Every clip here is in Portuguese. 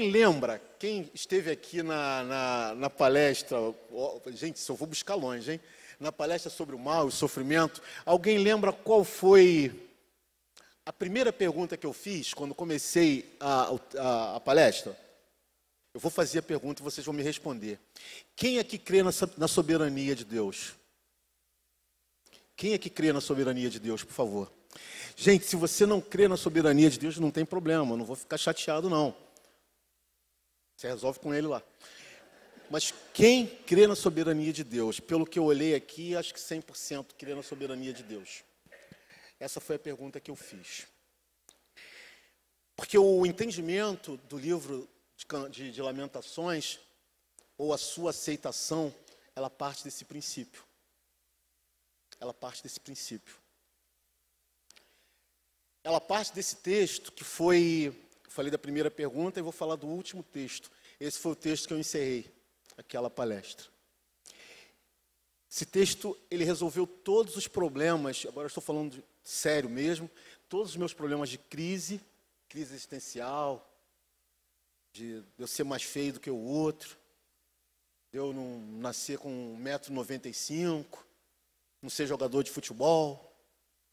Alguém lembra, quem esteve aqui na palestra, gente, se eu vou buscar longe, hein? Na palestra sobre o mal e o sofrimento, alguém lembra qual foi a primeira pergunta que eu fiz quando comecei a palestra? Eu vou fazer a pergunta e vocês vão me responder. Quem aqui crê na soberania de Deus? Quem aqui crê na soberania de Deus, por favor? Gente, se você não crê na soberania de Deus, não tem problema, eu não vou ficar chateado, não. Você resolve com ele lá. Mas quem crê na soberania de Deus? Pelo que eu olhei aqui, acho que 100% crê na soberania de Deus. Essa foi a pergunta que eu fiz. Porque o entendimento do livro de Lamentações, ou a sua aceitação, ela parte desse princípio. Ela parte desse princípio. Ela parte desse texto que foi... Falei da primeira pergunta e vou falar do último texto. Esse foi o texto que eu encerrei aquela palestra. Esse texto, ele resolveu todos os problemas, agora eu estou falando sério mesmo, todos os meus problemas de crise existencial, de eu ser mais feio do que o outro, de eu não nascer com 1,95 m, não ser jogador de futebol,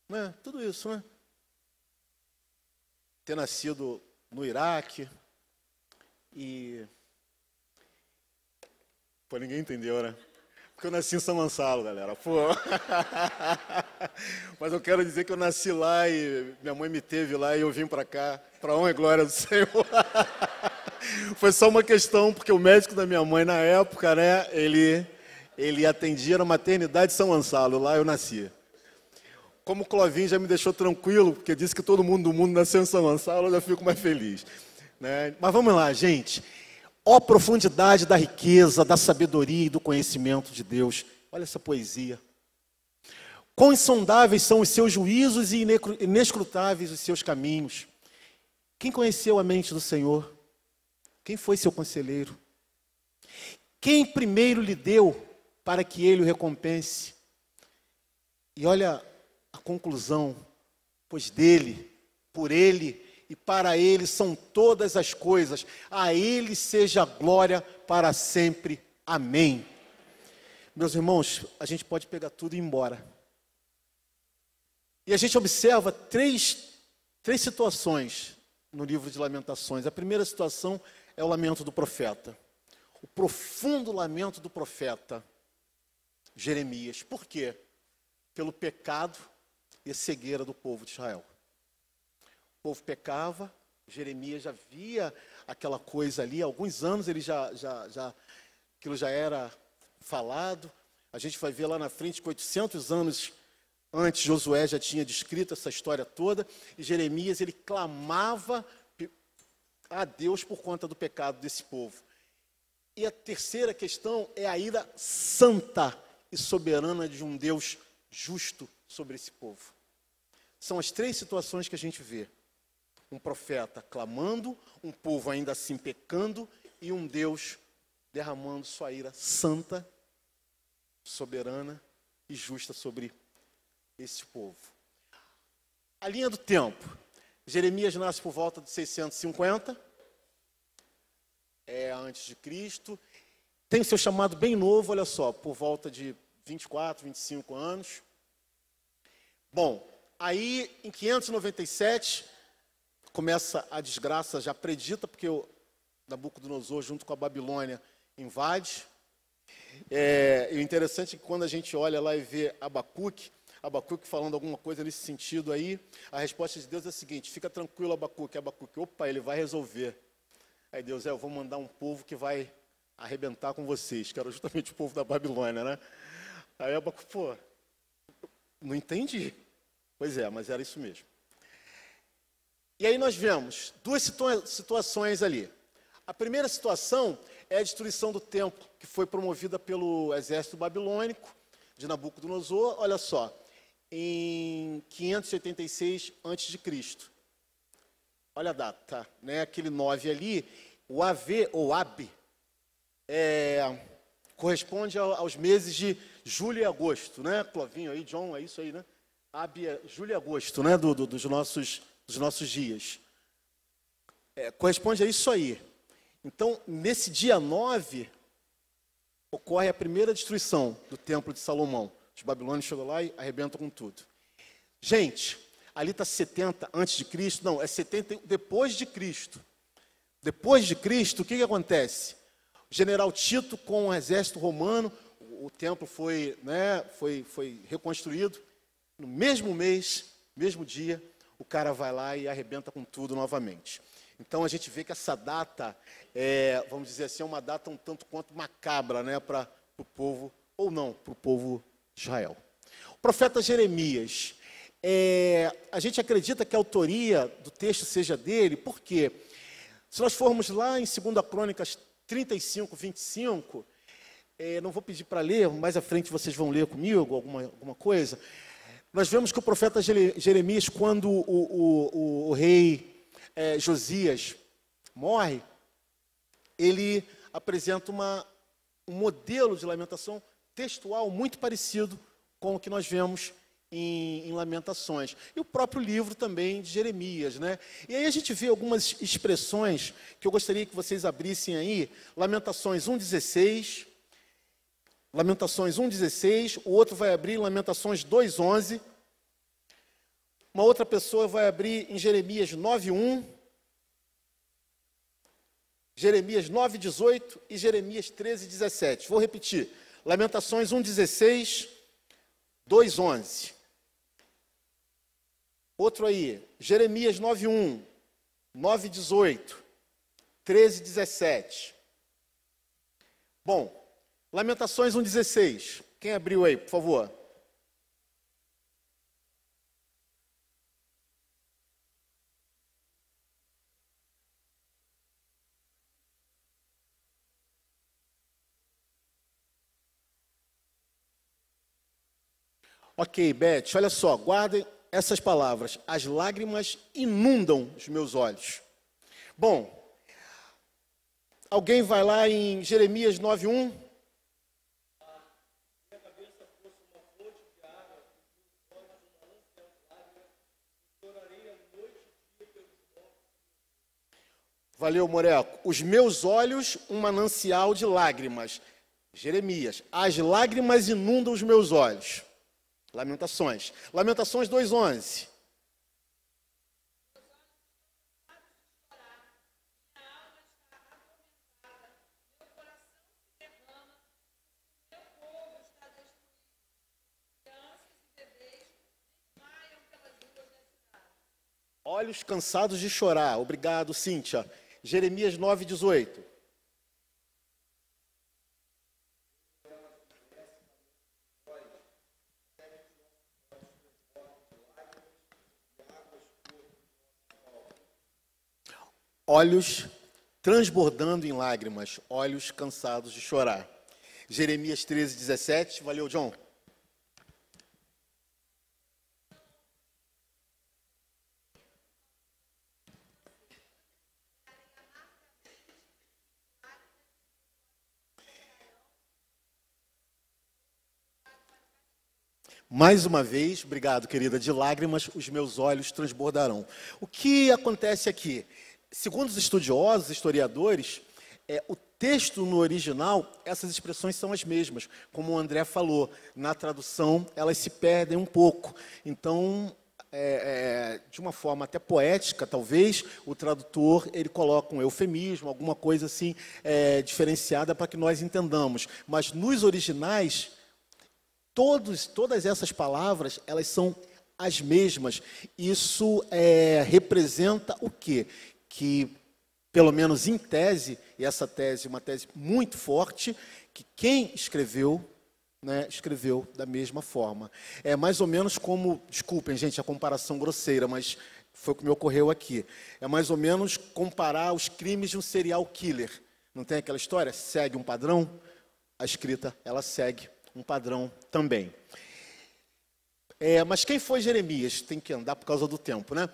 né? Tudo isso, né? Ter nascido no Iraque e... Pô, ninguém entendeu, né? Porque eu nasci em São Gonçalo, galera. Pô. Mas eu quero dizer que eu nasci lá e minha mãe me teve lá e eu vim para cá, para a honra e glória do Senhor. Foi só uma questão, porque o médico da minha mãe, na época, né, ele atendia na maternidade de São Gonçalo, lá eu nasci. Como o Clovinho já me deixou tranquilo, porque disse que todo mundo do mundo nasceu em São Gonçalo, eu já fico mais feliz, né? Mas vamos lá, gente. Ó profundidade da riqueza, da sabedoria e do conhecimento de Deus. Olha essa poesia. Quão insondáveis são os seus juízos e inescrutáveis os seus caminhos. Quem conheceu a mente do Senhor? Quem foi seu conselheiro? Quem primeiro lhe deu para que ele o recompense? E olha a conclusão, pois dele, por ele e para ele são todas as coisas, a ele seja a glória para sempre. Amém. Meus irmãos, a gente pode pegar tudo e ir embora. E a gente observa três situações no livro de Lamentações. A primeira situação é o lamento do profeta. O profundo lamento do profeta Jeremias. Por quê? Pelo pecado e a cegueira do povo de Israel. O povo pecava, Jeremias já via aquela coisa ali, há alguns anos aquilo já era falado. A gente vai ver lá na frente que 800 anos antes Josué já tinha descrito essa história toda, e Jeremias, ele clamava a Deus por conta do pecado desse povo. E a terceira questão é a ira santa e soberana de um Deus justo sobre esse povo. São as três situações que a gente vê. Um profeta clamando, um povo ainda assim pecando, e um Deus derramando sua ira santa, soberana e justa sobre esse povo. A linha do tempo. Jeremias nasce por volta de 650, antes de Cristo. Tem o seu chamado bem novo, olha só, por volta de 24, 25 anos. Bom, aí em 597 começa a desgraça já predita, porque o Nabucodonosor, junto com a Babilônia, invade. E o interessante é que quando a gente olha lá e vê Abacuque falando alguma coisa nesse sentido aí, a resposta de Deus é a seguinte: fica tranquilo, Abacuque, opa, ele vai resolver. Aí Deus, eu vou mandar um povo que vai arrebentar com vocês, que era justamente o povo da Babilônia, né? Aí Abacuque, não entendi. Pois é, mas era isso mesmo. E aí nós vemos duas situações ali. A primeira situação é a destruição do templo, que foi promovida pelo exército babilônico de Nabucodonosor, olha só, em 586 a.C. Olha a data, né? Aquele 9 ali, o AV, ou AB, corresponde aos meses de julho e agosto, né? Clovinho aí, John, é isso aí, né? AB é julho e agosto, né? Dos nossos dias. Corresponde a isso aí. Então, nesse dia 9, ocorre a primeira destruição do templo de Salomão. Os babilônios chegam lá e arrebentam com tudo. Gente, ali está 70 antes de Cristo, não, é 70 depois de Cristo. Depois de Cristo, o que acontece? O general Tito com o exército romano, o templo foi reconstruído. No mesmo mês, mesmo dia, o cara vai lá e arrebenta com tudo novamente. Então, a gente vê que essa data, vamos dizer assim, é uma data um tanto quanto macabra, né, para o povo, ou não, para o povo de Israel. O profeta Jeremias, a gente acredita que a autoria do texto seja dele, porque se nós formos lá em 2 Crônicas 35, 25, não vou pedir para ler, mais à frente vocês vão ler comigo alguma coisa. Nós vemos que o profeta Jeremias, quando o rei Josias morre, ele apresenta um modelo de lamentação textual muito parecido com o que nós vemos em Lamentações. E o próprio livro também de Jeremias, né? E aí a gente vê algumas expressões que eu gostaria que vocês abrissem aí. Lamentações 1,16. Lamentações 1,16. O outro vai abrir em Lamentações 2,11. Uma outra pessoa vai abrir em Jeremias 9,1. Jeremias 9,18 e Jeremias 13,17. Vou repetir. Lamentações 1,16, 2,11. Outro aí, Jeremias 9,1, 9,18, 13,17. Bom, Lamentações 1,16. Quem abriu aí, por favor? Ok, Beth, olha só, guardem essas palavras. As lágrimas inundam os meus olhos. Bom, alguém vai lá em Jeremias 9,1? Valeu, Moreco. Os meus olhos, um manancial de lágrimas. Jeremias, as lágrimas inundam os meus olhos. Lamentações. Lamentações 2,11. Olhos cansados de chorar. Obrigado, Cíntia. Jeremias 9,18. Olhos transbordando em lágrimas, olhos cansados de chorar. Jeremias 13,17. Valeu, John. Mais uma vez, obrigado, querida, de lágrimas os meus olhos transbordarão. O que acontece aqui? Segundo os estudiosos, historiadores, o texto no original, essas expressões são as mesmas. Como o André falou, na tradução elas se perdem um pouco. Então, de uma forma até poética, talvez, o tradutor ele coloca um eufemismo, alguma coisa assim diferenciada para que nós entendamos. Mas nos originais, todas essas palavras, elas são as mesmas. Isso representa o quê? Que, pelo menos em tese, e essa tese é uma tese muito forte, que quem escreveu, né, escreveu da mesma forma. É mais ou menos como, desculpem, gente, a comparação grosseira, mas foi o que me ocorreu aqui. É mais ou menos comparar os crimes de um serial killer. Não tem aquela história? Segue um padrão? A escrita, ela segue um padrão também. Mas quem foi Jeremias? Tem que andar por causa do tempo, né?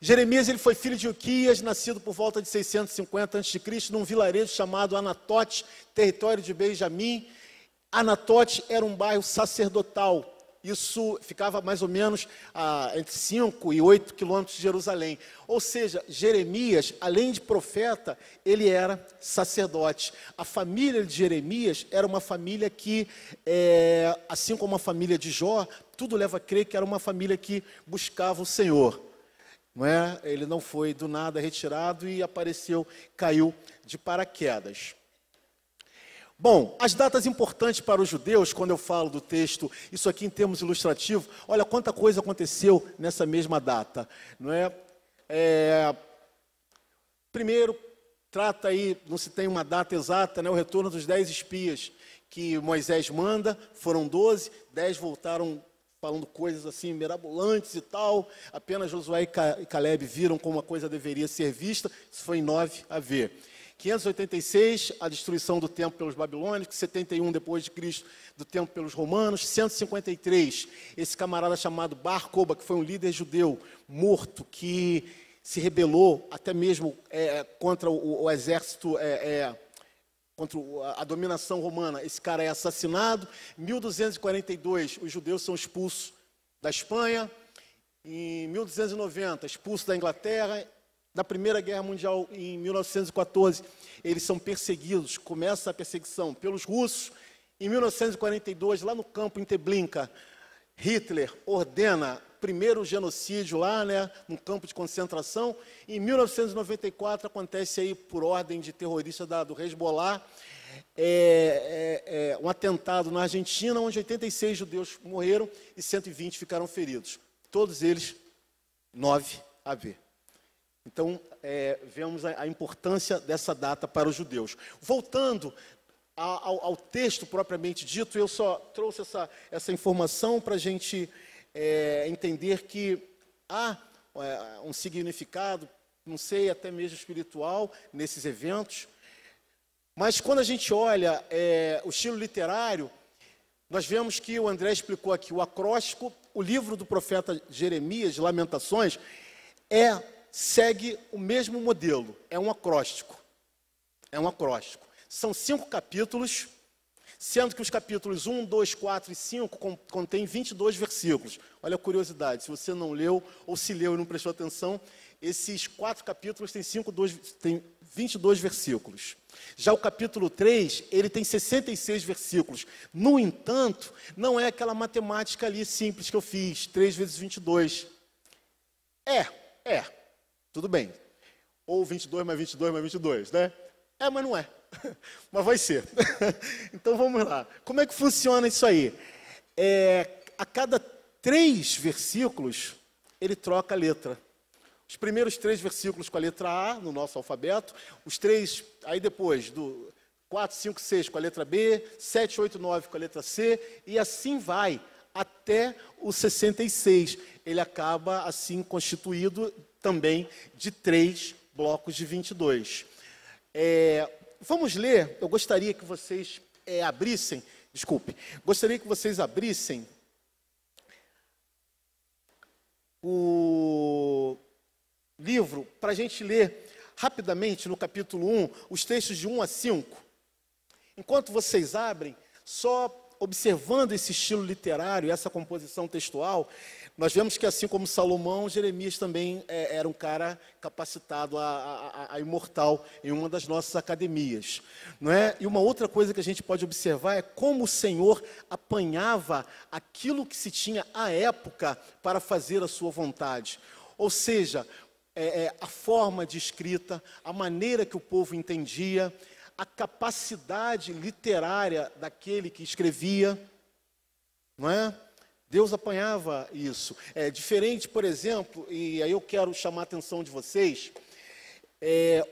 Jeremias, ele foi filho de Uquias, nascido por volta de 650 a.C., num vilarejo chamado Anatote, território de Benjamim. Anatote era um bairro sacerdotal isso ficava mais ou menos entre 5 e 8 quilômetros de Jerusalém. Ou seja, Jeremias, além de profeta, ele era sacerdote. A família de Jeremias era uma família que, assim como a família de Jó, tudo leva a crer que era uma família que buscava o Senhor. Não é? Ele não foi do nada retirado e apareceu, caiu de paraquedas. Bom, as datas importantes para os judeus, quando eu falo do texto, isso aqui em termos ilustrativos, olha quanta coisa aconteceu nessa mesma data, não é? Primeiro, trata aí, não se tem uma data exata, né, o retorno dos 10 espias que Moisés manda, foram 12, 10 voltaram falando coisas assim mirabolantes e tal, apenas Josué e Caleb viram como a coisa deveria ser vista, isso foi em 9 AV. 586, a destruição do templo pelos babilônicos, 71 depois de Cristo, do templo pelos romanos, 153, esse camarada chamado Bar Koba, que foi um líder judeu morto, que se rebelou até mesmo contra o exército, contra a dominação romana. Esse cara é assassinado. Em 1242, os judeus são expulsos da Espanha. Em 1290, expulsos da Inglaterra. Na Primeira Guerra Mundial, em 1914, eles são perseguidos, começa a perseguição pelos russos. Em 1942, lá no campo em Treblinka, Hitler ordena o primeiro genocídio lá, né, no campo de concentração. Em 1994, acontece aí, por ordem de terroristas do Hezbollah, um atentado na Argentina, onde 86 judeus morreram e 120 ficaram feridos. Todos eles 9 AV. Então, vemos a importância dessa data para os judeus. Voltando ao texto propriamente dito, eu só trouxe essa informação para a gente entender que há um significado, não sei, até mesmo espiritual, nesses eventos. Mas quando a gente olha o estilo literário, nós vemos que o André explicou aqui, o acróstico, o livro do profeta Jeremias, de Lamentações, segue o mesmo modelo, é um acróstico. É um acróstico. São 5 capítulos, sendo que os capítulos 1, 2, 4 e 5 contêm 22 versículos. Olha a curiosidade, se você não leu, ou se leu e não prestou atenção, esses 4 capítulos têm 22 versículos. Já o capítulo 3, ele tem 66 versículos. No entanto, não é aquela matemática ali simples que eu fiz, 3 vezes 22. Tudo bem. Ou 22 mais 22 mais 22, né? Mas não é. Mas vai ser. Então, vamos lá. Como é que funciona isso aí? A cada 3 versículos, ele troca a letra. Os primeiros 3 versículos com a letra A, no nosso alfabeto. Os 3, aí depois, do 4, 5, 6 com a letra B. 7, 8, 9 com a letra C. E assim vai, até o 66. Ele acaba, assim, constituído também de 3 blocos de 22. Vamos ler, eu gostaria que vocês gostaria que vocês abrissem o livro para a gente ler rapidamente no capítulo 1, os textos de 1 a 5. Enquanto vocês abrem, só observando esse estilo literário, essa composição textual, nós vemos que, assim como Salomão, Jeremias também era um cara capacitado a imortal em uma das nossas academias. Não é? E uma outra coisa que a gente pode observar é como o Senhor apanhava aquilo que se tinha à época para fazer a sua vontade. Ou seja, a forma de escrita, a maneira que o povo entendia, a capacidade literária daquele que escrevia, não é? Deus apanhava isso. É diferente, por exemplo, e aí eu quero chamar a atenção de vocês,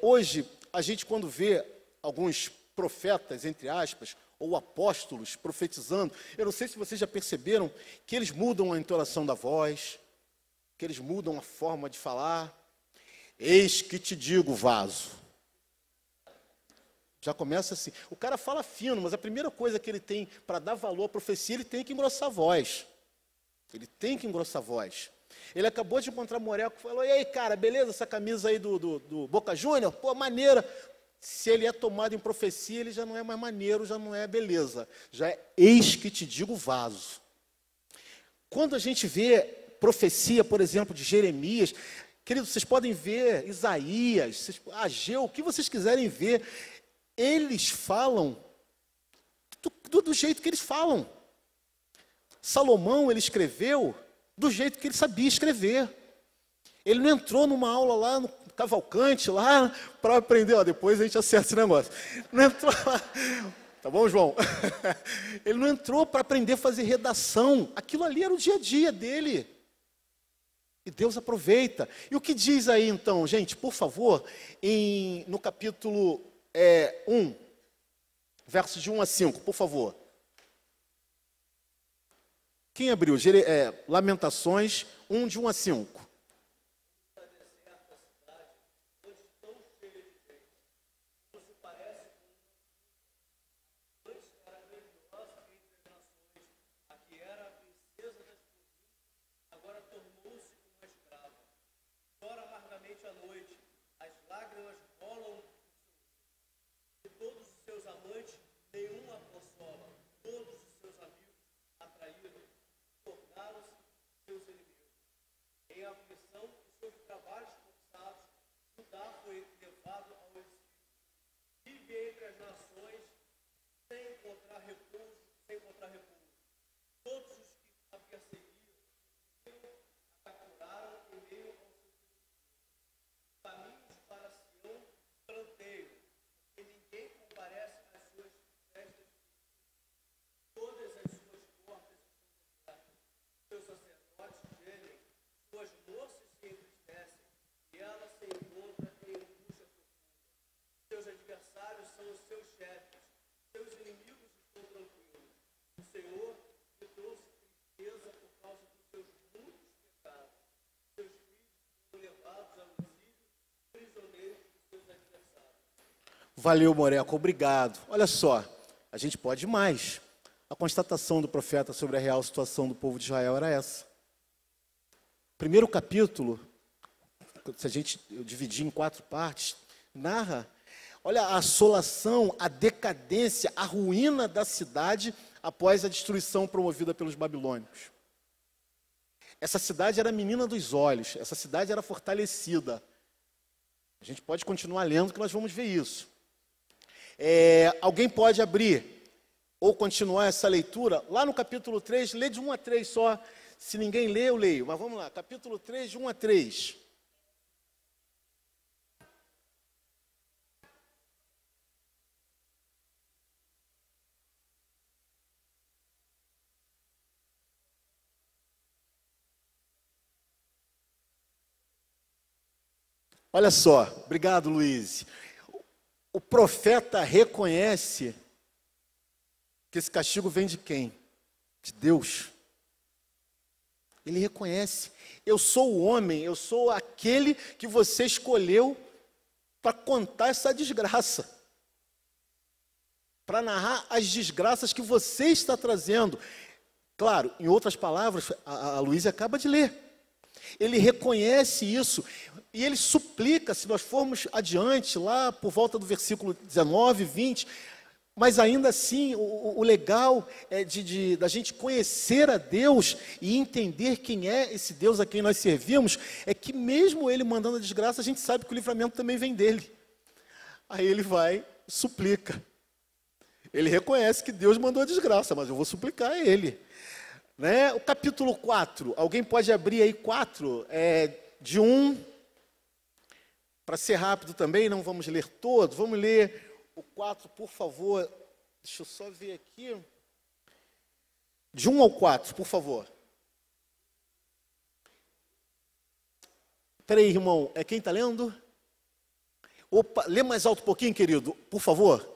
hoje, a gente quando vê alguns profetas, entre aspas, ou apóstolos profetizando, eu não sei se vocês já perceberam que eles mudam a entonação da voz, que eles mudam a forma de falar. Eis que te digo, vaso. Já começa assim. O cara fala fino, mas a primeira coisa que ele tem para dar valor à profecia, ele tem que engrossar a voz. Ele tem que engrossar a voz. Ele acabou de encontrar Moreco e falou: e aí, cara, beleza essa camisa aí do Boca Júnior? Pô, maneira. Se ele é tomado em profecia, ele já não é mais maneiro, já não é beleza. Já é eis que te digo, vaso. quando a gente vê profecia, por exemplo, de Jeremias, queridos, vocês podem ver Isaías, Ageu, o que vocês quiserem ver, eles falam do jeito que eles falam. Salomão, ele escreveu do jeito que ele sabia escrever. Ele não entrou numa aula lá no Cavalcante, lá, para aprender, depois a gente acerta esse negócio. Não entrou lá, tá bom, João? Ele não entrou para aprender a fazer redação. Aquilo ali era o dia a dia dele. E Deus aproveita. E o que diz aí, então, gente, por favor, no capítulo 1, versos de 1 a 5, por favor. Quem abriu? Lamentações 1, de 1 a 5. Valeu, Moreco, obrigado. Olha só, a gente pode ir mais. A constatação do profeta sobre a real situação do povo de Israel era essa. Primeiro capítulo, se a gente dividir em 4 partes, narra, olha, a assolação, a decadência, a ruína da cidade após a destruição promovida pelos babilônios. Essa cidade era a menina dos olhos, essa cidade era fortalecida. A gente pode continuar lendo que nós vamos ver isso. Alguém pode abrir ou continuar essa leitura lá no capítulo 3, lê de 1 a 3 só. Se ninguém lê, eu leio. Mas vamos lá, capítulo 3, de 1 a 3. Olha só, obrigado, Luiz. O profeta reconhece que esse castigo vem de quem? De Deus. Ele reconhece. Eu sou o homem, eu sou aquele que você escolheu para contar essa desgraça. Para narrar as desgraças que você está trazendo. Claro, em outras palavras, a Luísa acaba de ler. Ele reconhece isso e ele suplica, se nós formos adiante, lá por volta do versículo 19, 20, mas ainda assim, o legal é da gente conhecer a Deus e entender quem é esse Deus a quem nós servimos, é que mesmo ele mandando a desgraça, a gente sabe que o livramento também vem dele. Aí ele vai, suplica. Ele reconhece que Deus mandou a desgraça, mas eu vou suplicar a ele. Né? O capítulo 4, alguém pode abrir aí 4, de 1, para ser rápido também, não vamos ler todos, vamos ler o 4, por favor, deixa eu só ver aqui, de 1 ao 4, por favor. Peraí, irmão, quem está lendo? Opa, lê mais alto um pouquinho, querido, por favor.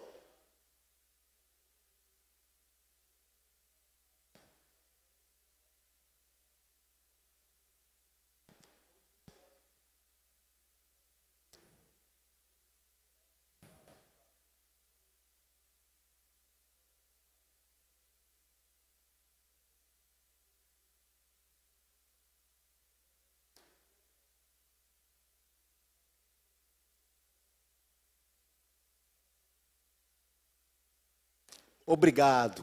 Obrigado,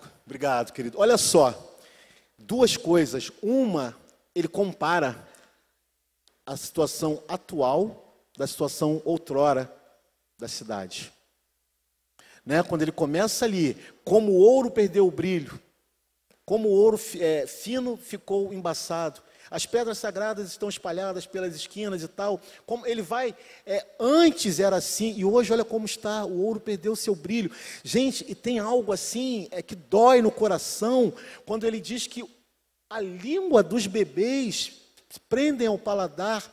querido. Olha só, duas coisas. Uma, ele compara a situação atual da situação outrora da cidade. Né? Quando ele começa ali, como o ouro perdeu o brilho, como o ouro fino ficou embaçado, as pedras sagradas estão espalhadas pelas esquinas e tal, como ele vai, antes era assim, e hoje olha como está, o ouro perdeu seu brilho. Gente, e tem algo assim, que dói no coração, quando ele diz que a língua dos bebês prendem ao paladar,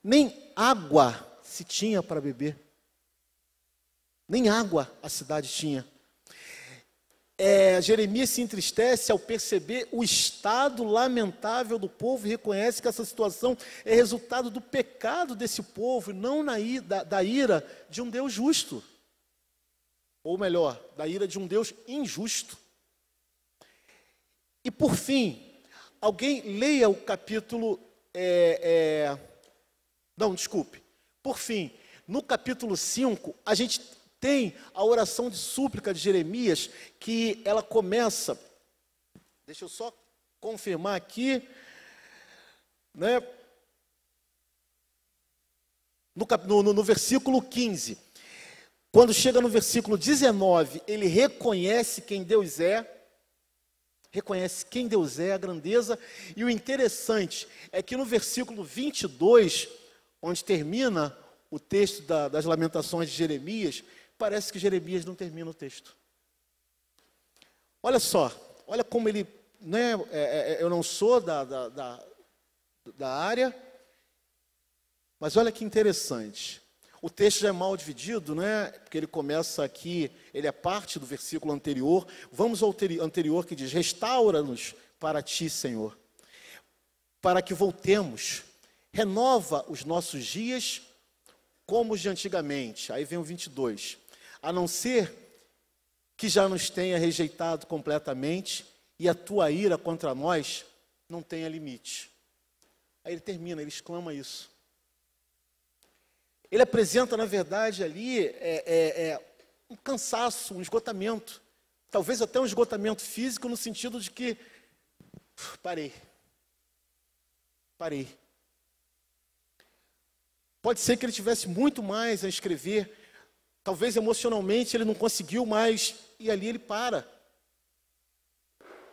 nem água se tinha para beber. Nem água a cidade tinha. Jeremias se entristece ao perceber o estado lamentável do povo e reconhece que essa situação é resultado do pecado desse povo, e não da ira de um Deus justo. Ou melhor, da ira de um Deus injusto. E por fim, alguém leia o capítulo... Não, desculpe. Por fim, no capítulo 5, a gente tem a oração de súplica de Jeremias, que ela começa, deixa eu só confirmar aqui, né? No versículo 15. Quando chega no versículo 19, ele reconhece quem Deus é, a grandeza, e o interessante é que no versículo 22, onde termina o texto das Lamentações de Jeremias, parece que Jeremias não termina o texto. Olha só, olha como ele, né, eu não sou da área, mas olha que interessante. O texto já é mal dividido, né, porque ele começa aqui, ele é parte do versículo anterior. Vamos ao anterior que diz: restaura-nos para ti, Senhor, para que voltemos, renova os nossos dias como os de antigamente. Aí vem o 22. A não ser que já nos tenha rejeitado completamente e a tua ira contra nós não tenha limite. Aí ele termina, ele exclama isso. Ele apresenta, na verdade, ali um cansaço, um esgotamento. Talvez até um esgotamento físico, no sentido de que parei. Pode ser que ele tivesse muito mais a escrever. Talvez emocionalmente ele não conseguiu mais, e ali ele para.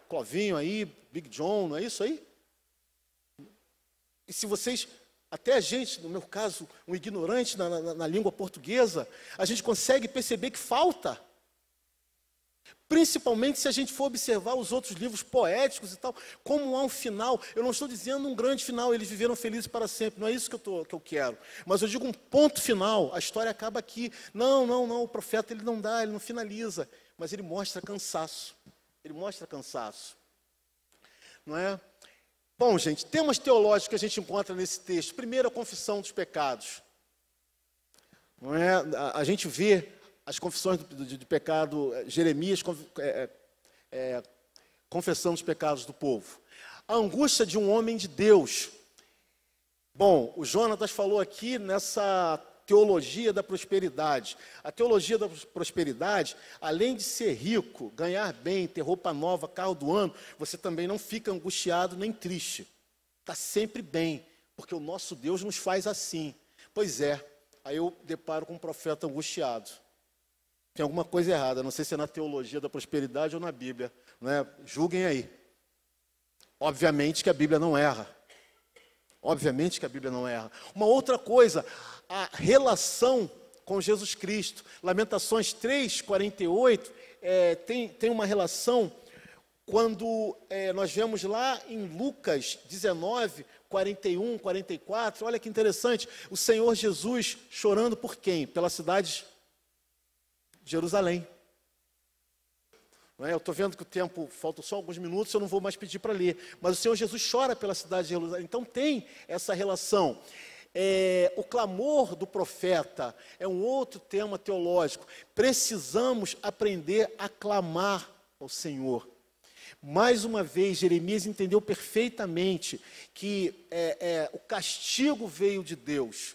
Clovinho aí, Big John, não é isso aí? E se vocês, até a gente, no meu caso, um ignorante na língua portuguesa, a gente consegue perceber que falta. Principalmente se a gente for observar os outros livros poéticos e tal, como há um final. Eu não estou dizendo um grande final, eles viveram felizes para sempre, não é isso que eu quero. Mas eu digo um ponto final, a história acaba aqui. Não, o profeta ele não finaliza, mas ele mostra cansaço. Não é? Bom, gente, temas teológicos que a gente encontra nesse texto. Primeiro, a confissão dos pecados. Não é? A gente vê as confissões de pecado, Jeremias confessando os pecados do povo. A angústia de um homem de Deus. Bom, o Jonatas falou aqui nessa teologia da prosperidade. A teologia da prosperidade, além de ser rico, ganhar bem, ter roupa nova, carro do ano, você também não fica angustiado nem triste. Está sempre bem, porque o nosso Deus nos faz assim. Pois é, aí eu deparo com um profeta angustiado. Tem alguma coisa errada, não sei se é na teologia da prosperidade ou na Bíblia, né? Julguem aí. Obviamente que a Bíblia não erra. Uma outra coisa, a relação com Jesus Cristo. Lamentações 3:48 tem uma relação quando nós vemos lá em Lucas 19:41, 44, olha que interessante, o Senhor Jesus chorando por quem? Pela cidade de Jerusalém. Não é? Eu estou vendo que o tempo, faltam só alguns minutos, eu não vou mais pedir para ler. Mas o Senhor Jesus chora pela cidade de Jerusalém. Então tem essa relação. O clamor do profeta é um outro tema teológico. Precisamos aprender a clamar ao Senhor. Mais uma vez, Jeremias entendeu perfeitamente que o castigo veio de Deus,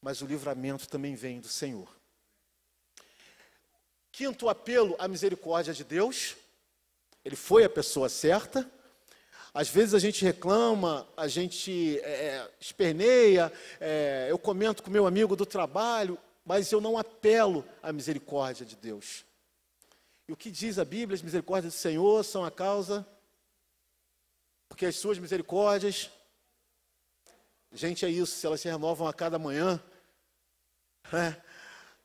mas o livramento também vem do Senhor. Quinto apelo, a misericórdia de Deus. Ele foi a pessoa certa, Às vezes a gente reclama, a gente esperneia, eu comento com meu amigo do trabalho, mas eu não apelo à misericórdia de Deus. E o que diz a Bíblia? As misericórdias do Senhor são a causa, porque as suas misericórdias, gente, é isso, se elas se renovam a cada manhã,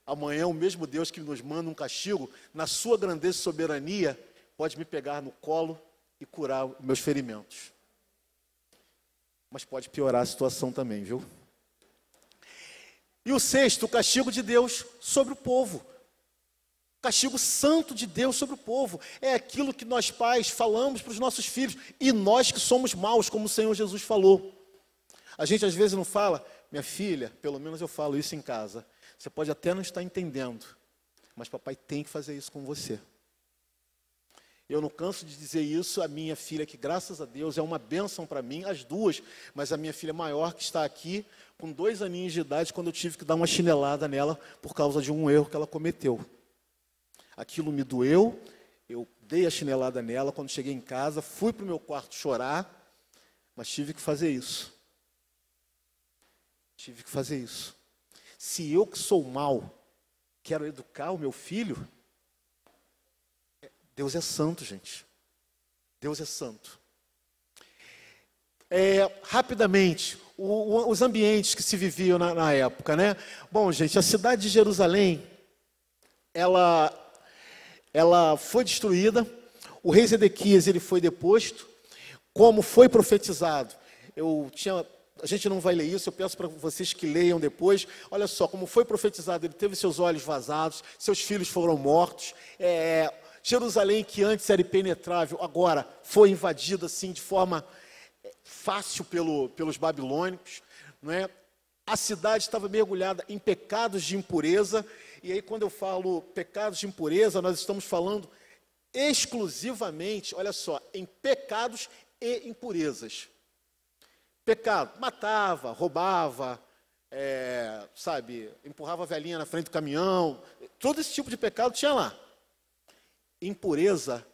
amanhã o mesmo Deus que nos manda um castigo, na sua grandeza e soberania, pode me pegar no colo e curar os meus ferimentos. Mas pode piorar a situação também, viu? E o sexto, o castigo de Deus sobre o povo. Castigo santo de Deus sobre o povo. É aquilo que nós pais falamos para os nossos filhos. E nós que somos maus, como o Senhor Jesus falou. A gente às vezes não fala, minha filha, pelo menos eu falo isso em casa. Você pode até não estar entendendo, mas papai tem que fazer isso com você. Eu não canso de dizer isso, a minha filha, que graças a Deus é uma bênção para mim, as duas, mas a minha filha maior que está aqui, com 2 aninhos de idade, quando eu tive que dar uma chinelada nela por causa de um erro que ela cometeu. Aquilo me doeu, eu dei a chinelada nela, quando cheguei em casa, fui para o meu quarto chorar, mas tive que fazer isso. Tive que fazer isso. Se eu que sou mau, quero educar o meu filho, Deus é santo, gente. Deus é santo. Rapidamente, os ambientes que se viviam na época, né? Bom, gente, a cidade de Jerusalém, ela foi destruída. O rei Zedequias, ele foi deposto, como foi profetizado. A gente não vai ler isso, eu peço para vocês que leiam depois. Olha só, como foi profetizado, ele teve seus olhos vazados, seus filhos foram mortos. Jerusalém, que antes era impenetrável, agora foi invadida assim de forma fácil pelos babilônicos, não é? A cidade estava mergulhada em pecados de impureza, e aí quando eu falo pecados de impureza, nós estamos falando exclusivamente, olha só, em pecados e impurezas. Pecado, matava, roubava, empurrava a velhinha na frente do caminhão, todo esse tipo de pecado tinha lá. Impureza,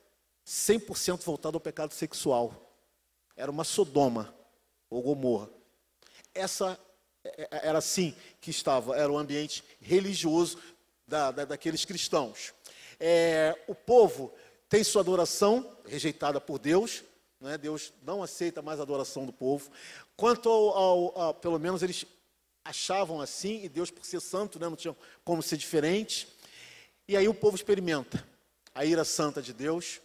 100% voltada ao pecado sexual. Era uma Sodoma ou Gomorra. Essa era assim que estava, era o ambiente religioso daqueles cristãos. O povo tem sua adoração rejeitada por Deus, não é? Deus não aceita mais a adoração do povo. Quanto pelo menos eles achavam assim, e Deus, por ser santo, né, não tinha como ser diferente. E aí o povo experimenta a ira santa de Deus.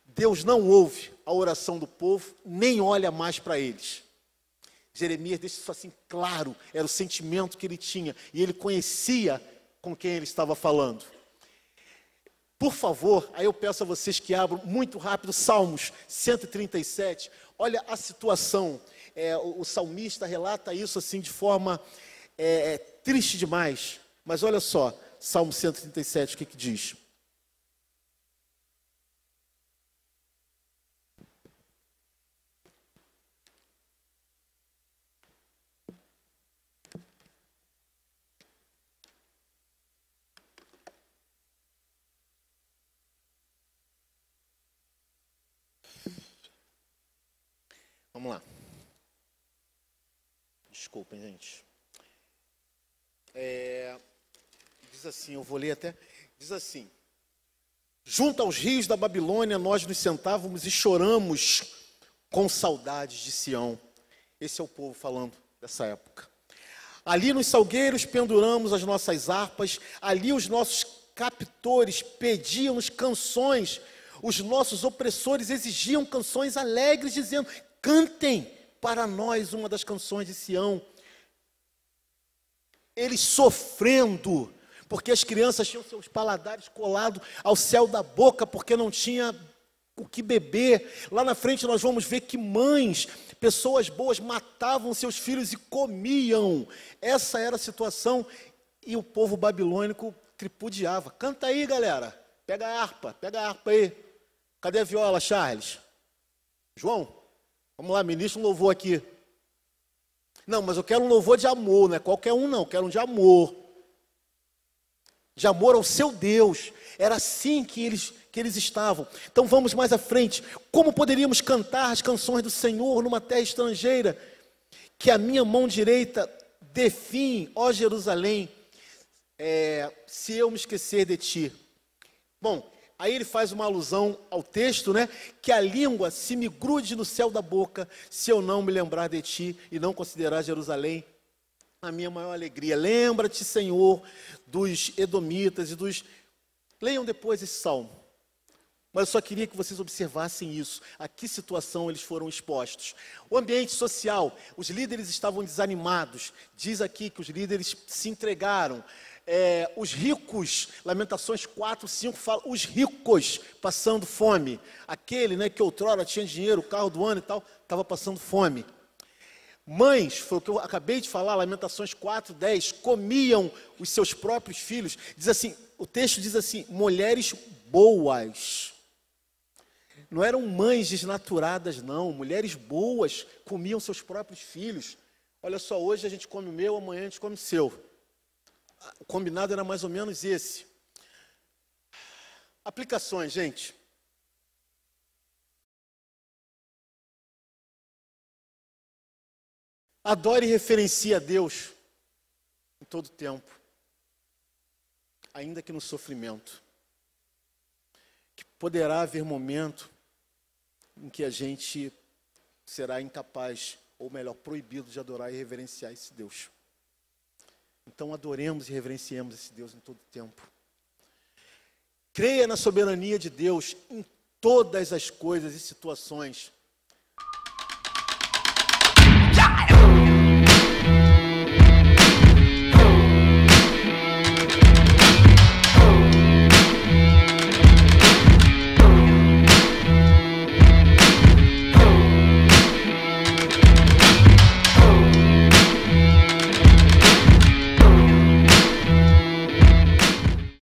Deus não ouve a oração do povo, nem olha mais para eles. Jeremias deixa isso assim claro, era o sentimento que ele tinha, e ele conhecia com quem ele estava falando. Por favor, aí eu peço a vocês que abram muito rápido Salmos 137, olha a situação, o salmista relata isso assim de forma triste demais, mas olha só, Salmo 137, o que diz? Vamos lá. Desculpem, gente. Diz assim, eu vou ler até. Diz assim: junto aos rios da Babilônia, nós nos sentávamos e choramos com saudades de Sião. Esse é o povo falando dessa época. Ali nos salgueiros penduramos as nossas harpas, ali os nossos captores pediam-nos canções, os nossos opressores exigiam canções alegres, dizendo: cantem para nós uma das canções de Sião. Eles sofrendo, porque as crianças tinham seus paladares colados ao céu da boca, porque não tinha o que beber. Lá na frente nós vamos ver que mães, pessoas boas, matavam seus filhos e comiam. Essa era a situação, e o povo babilônico tripudiava. Canta aí, galera, pega a harpa aí. Cadê a viola, Charles? João? Vamos lá, ministra um louvor aqui. Não, mas eu quero um louvor de amor, não é qualquer um não, eu quero um de amor. De amor ao seu Deus. Era assim que que eles estavam. Então vamos mais à frente. Como poderíamos cantar as canções do Senhor numa terra estrangeira? Que a minha mão direita define, ó Jerusalém, se eu me esquecer de ti. Bom, aí ele faz uma alusão ao texto, né? Que a língua se me grude no céu da boca, se eu não me lembrar de ti e não considerar Jerusalém a minha maior alegria. Lembra-te, Senhor, dos edomitas e dos... Leiam depois esse salmo. Mas eu só queria que vocês observassem isso. A que situação eles foram expostos. O ambiente social, os líderes estavam desanimados. Diz aqui que os líderes se entregaram. Os ricos, Lamentações 4, 5 fala, os ricos passando fome. Aquele, né, que outrora tinha dinheiro, carro do ano e tal, estava passando fome. Mães, foi o que eu acabei de falar, Lamentações 4, 10, comiam os seus próprios filhos. Diz assim, o texto diz assim, mulheres boas. Não eram mães desnaturadas, não. Mulheres boas comiam seus próprios filhos. Olha só, hoje a gente come o meu, amanhã a gente come o seu. O combinado era mais ou menos esse. Aplicações, gente. Adore e referencie a Deus em todo tempo, ainda que no sofrimento. Que poderá haver momento em que a gente será incapaz, ou melhor, proibido de adorar e reverenciar esse Deus. Então adoremos e reverenciemos esse Deus em todo tempo. Creia na soberania de Deus em todas as coisas e situações.